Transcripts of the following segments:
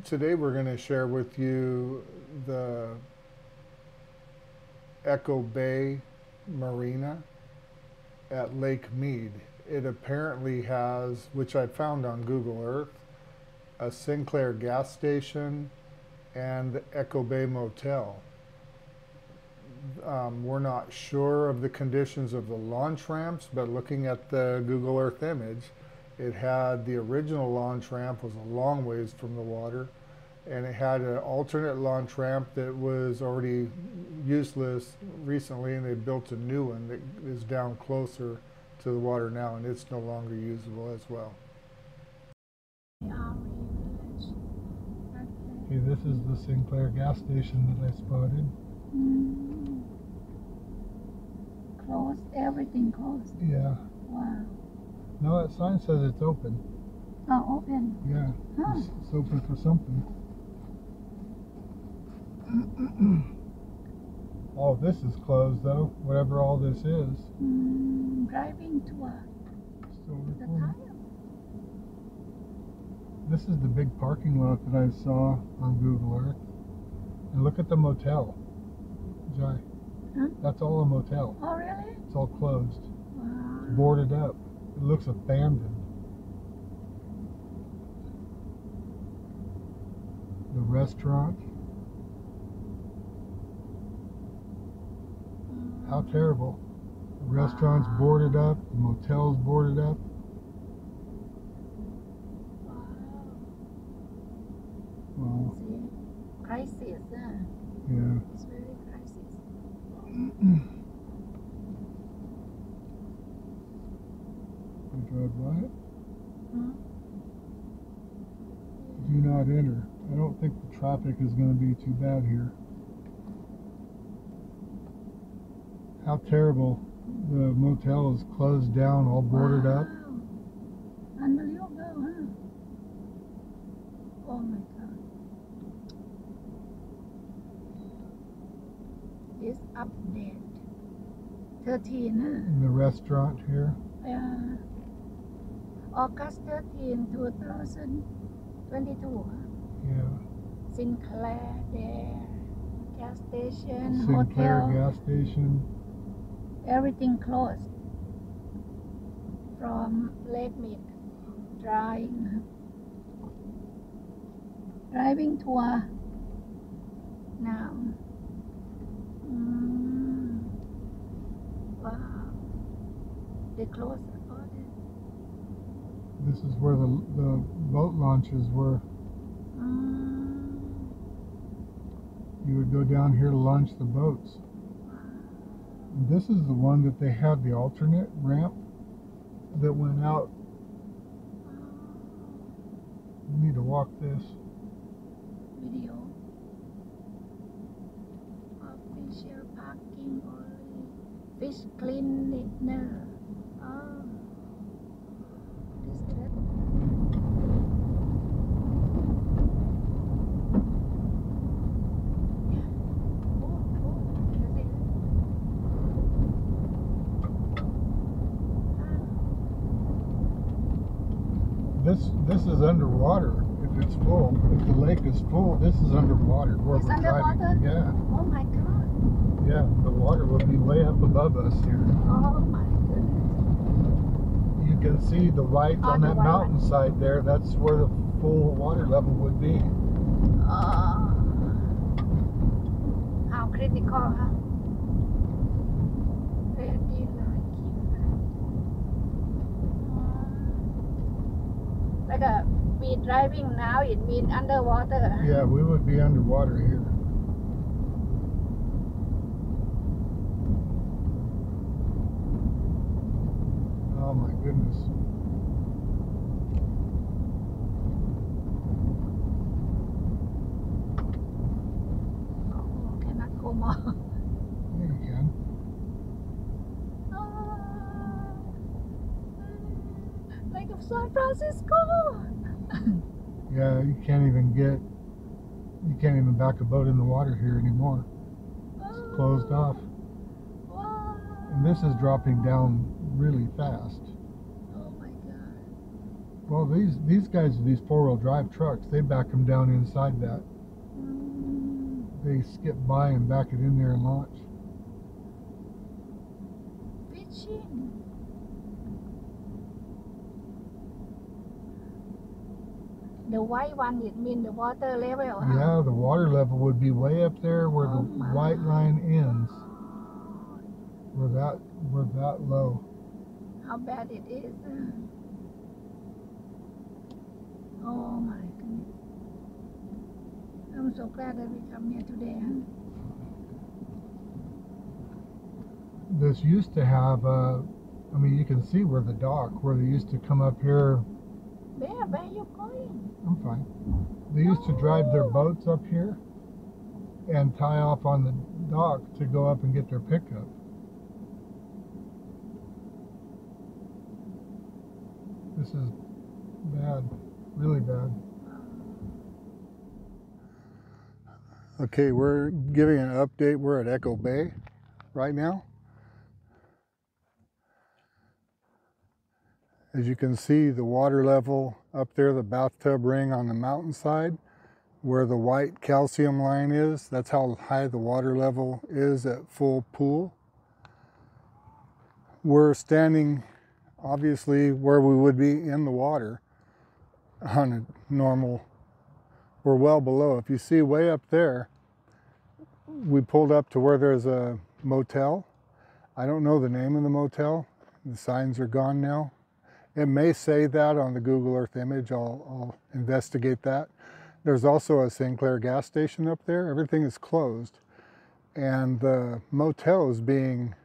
Today we're going to share with you the Echo Bay Marina at Lake Mead. It apparently has, which I found on Google Earth, a Sinclair gas station and the Echo Bay Motel. We're not sure of the conditions of the launch ramps, but looking at the Google Earth image, it had the original launch ramp was a long ways from the water, and it had an alternate launch ramp that was already useless recently, and they built a new one that is down closer to the water now, and it's no longer usable as well. Okay, this is the Sinclair gas station that I spotted. Closed, everything closed. Yeah. Wow. No, that sign says it's open. Oh, open. Yeah, Huh. it's open for something. Oh, this is closed though, whatever all this is. Driving tour. Still The recording. tire. This is the big parking lot that I saw on Google Earth. And look at the motel. Jai. Huh? That's all a motel. Oh, really? It's all closed. Wow. It's boarded up. It looks abandoned. The restaurant. How terrible. The restaurant's boarded up, the motel's boarded up. Wow. See, crisis. Yeah. It's very crisis. I drive by it. Hmm? Do not enter. I don't think the traffic is going to be too bad here. How terrible. The motel is closed down, all boarded up. Unbelievable, huh? Oh my God. This update 13, In the restaurant here. huh? August 13, 2022. Yeah. Sinclair there. Gas station, Sinclair hotel. gas station. Everything closed. From Lake Mead. Driving tour now. Wow. They closed all This is where the boat launches were. You would go down here to launch the boats. And this is the one that they had the alternate ramp that went out. You need to walk this. Video. Official parking only. Fish cleaner. Oh. This is it. This is underwater. If it's full, if the lake is full, this is underwater. Where It's we're underwater? driving. Yeah, Oh my God. yeah. The water will be way up above us here. Oh my goodness. You can see the lights on the that white mountainside there. That's where the full water level would be. How critical, huh? Ready like a we driving now, it means underwater. Yeah, we would be underwater here. Oh my goodness. Oh, cannot go more. Yeah, you can. Like of San Francisco. Yeah, you can't even back a boat in the water here anymore. It's closed off. Wow. And this is dropping down really fast. Oh my God. Well, these guys are these four-wheel drive trucks. They back them down inside that. They skip by and back it in there and launch. Fishing. The white one, it means the water level. Huh? Yeah, the water level would be way up there where the white line ends. We're that low. How bad it is. Oh my goodness. I'm so glad that we come here today. Huh? This used to have I mean, you can see where the dock, where they used to come up here. Where are you going? I'm fine. They used to drive their boats up here and tie off on the dock to go up and get their pickup. This is bad, really bad. Okay, we're giving an update. We're at Echo Bay right now. As you can see, the water level up there, the bathtub ring on the mountainside, where the white calcium line is, that's how high the water level is at full pool. We're standing, obviously, where we would be in the water on a normal, we're well below. If you see way up there, we pulled up to where there's a motel. I don't know the name of the motel. The signs are gone now. It may say that on the Google Earth image. I'll investigate that. There's also a Sinclair gas station up there. Everything is closed. And the motel is being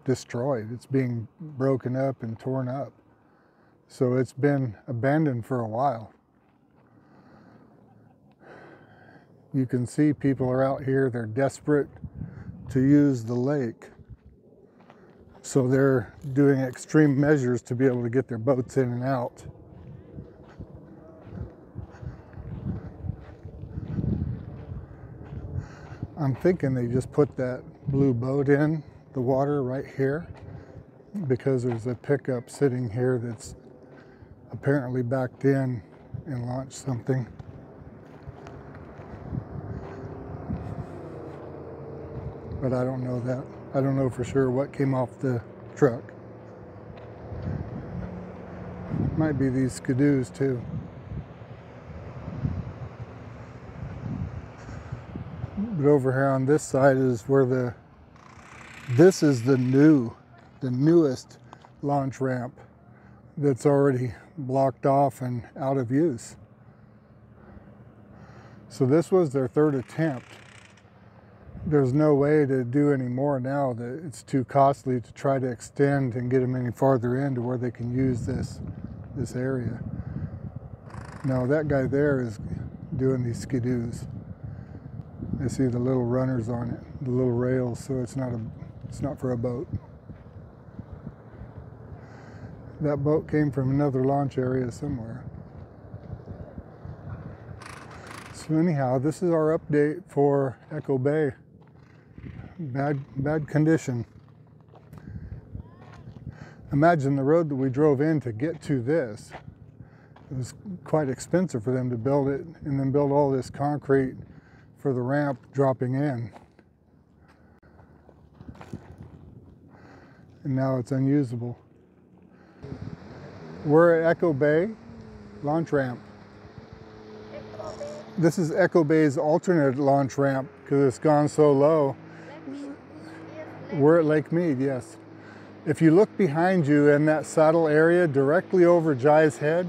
destroyed. It's being broken up and torn up. So it's been abandoned for a while. You can see people are out here. They're desperate to use the lake. So they're doing extreme measures to be able to get their boats in and out. I'm thinking they just put that blue boat in the water right here because there's a pickup sitting here that's apparently backed in and launched something. But I don't know that. I don't know for sure what came off the truck. Might be these skidoos too. But over here on this side is where this is the newest launch ramp that's already blocked off and out of use. So this was their third attempt. There's no way to do any more now. That it's too costly to try to extend and get them any farther in to where they can use this area. Now that guy there is doing these skidoos. I see the little runners on it, the little rails, so it's not for a boat. That boat came from another launch area somewhere. So anyhow, this is our update for Echo Bay. Bad condition. Imagine the road that we drove in to get to this. It was quite expensive for them to build it and then build all this concrete for the ramp dropping in. And now it's unusable. We're at Echo Bay launch ramp. This is Echo Bay's alternate launch ramp because it's gone so low. We're at Lake Mead, yes. If you look behind you in that saddle area directly over Jai's Head,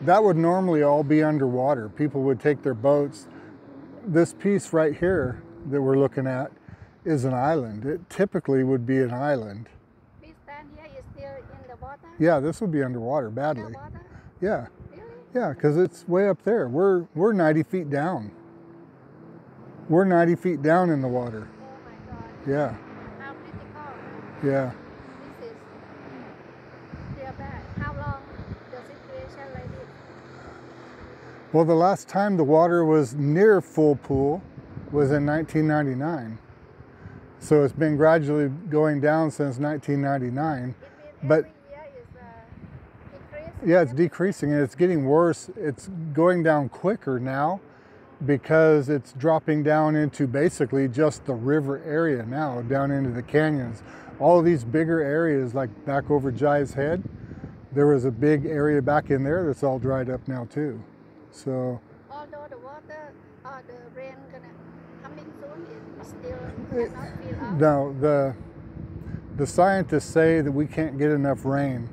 that would normally all be underwater. People would take their boats. This piece right here that we're looking at is an island. It typically would be an island. This stand here is still in the water? Yeah, this would be underwater badly. Underwater? Yeah. Really? Yeah, because it's way up there. We're 90 feet down. We're 90 feet down in the water. Oh my God. Yeah. How critical. Yeah. This is real bad. How long the situation like this? Well, the last time the water was near full pool was in 1999. So it's been gradually going down since 1999. It means But every year is increase? Yeah, it's decreasing and it's getting worse. It's going down quicker now because it's dropping down into basically just the river area now, down into the canyons. All of these bigger areas, like back over Jai's Head, there was a big area back in there that's all dried up now too. So Although the water or the rain gonna coming soon, it still cannot fill out. now the scientists say that we can't get enough rain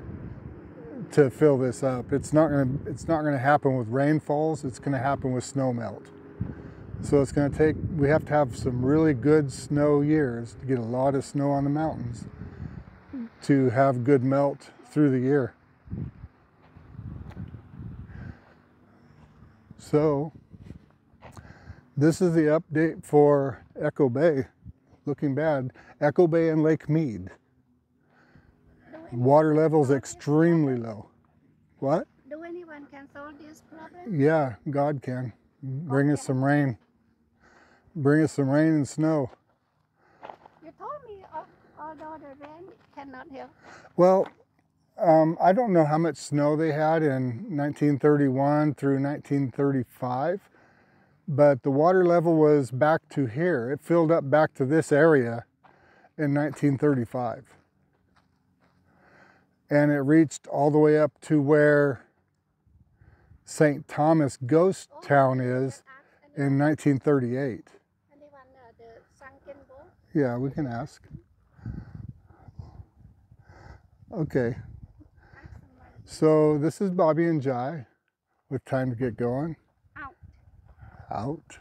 to fill this up. It's not gonna happen with rainfalls. It's gonna happen with snow melt. So it's gonna take. We have to have some really good snow years to get a lot of snow on the mountains to have good melt through the year. So this is the update for Echo Bay. Looking bad. Echo Bay and Lake Mead. Water level's extremely low. What? Do anyone can solve this problem? Yeah, God can. Bring us some rain. Bring us some rain and snow. You told me although the rain cannot help. Well, I don't know how much snow they had in 1931 through 1935, but the water level was back to here. It filled up back to this area in 1935. And it reached all the way up to where St. Thomas Ghost Town is in 1938. Anyone the sunken boat? Yeah, we can ask. Okay. So this is Bobby and Jai with time to get going. Out. Out.